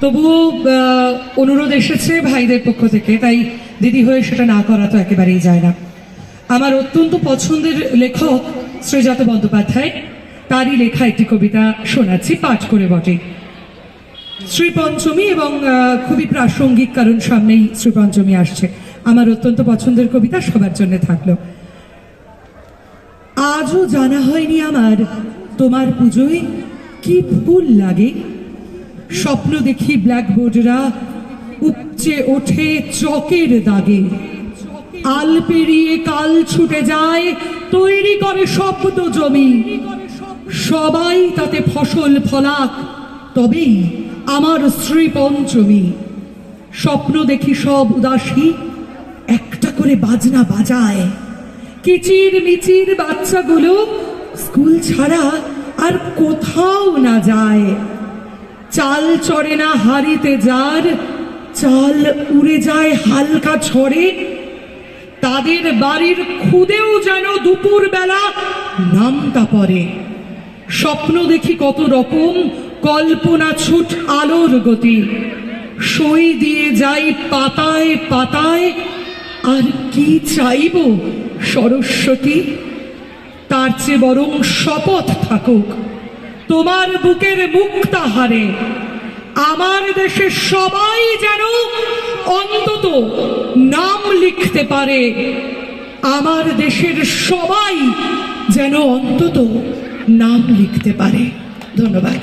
তবুও অনুরোধ এসেছে ভাইদের পক্ষ থেকে, তাই দিদি হয়ে সেটা না করা তো একেবারেই যায় না। আমার অত্যন্ত পছন্দের লেখক শ্রীজাত বন্দ্যোপাধ্যায়, তারই লেখা একটি কবিতা শোনাচ্ছি, পাঠ করে বটে। শ্রী পঞ্চমী, এবং খুবই প্রাসঙ্গিক, কারণ সামনেই শ্রী পঞ্চমী আসছে। আমার অত্যন্ত পছন্দের কবিতা সবার জন্য থাকলো। আজও জানা হয়নি আমার তোমার পুজোয় কি ফুল লাগে। স্বপ্ন দেখি ব্ল্যাকবোর্ডরা উপচে ওঠে চকের দাগে। আল পেরিয়ে কাল ছুটে যায়, তৈরি করে শব্দ জমি। সবাই তাতে ফসল ফলাক, তবেই আমার শ্রী পঞ্চমী। স্বপ্ন দেখি সব উদাসী একটা করে বাজনা বাজায়। কিচির মিচির বাচ্চাগুলো স্কুল ছাড়া আর কোথাও না যায়। চাল চড়ে না হাড়িতে যার, চাল উড়ে যায় হালকা ঝড়ে। তাদের বাড়ির খুদেও যেন দুপুর বেলা নামটা পড়ে। স্বপ্ন দেখি কত রকম, কল্পনা ছুট আলোর গতি। সই দিয়ে যাই পাতায় পাতায়, আর কি চাইব সরস্বতী। তার চেয়ে বরং শপথ থাকুক তোমার বুকের মুক্তাহারে। আমার দেশের সবাই যেন অন্তত নাম লিখতে পারে। আমার দেশের সবাই যেন অন্তত নাম লিখতে পারে। ধন্যবাদ।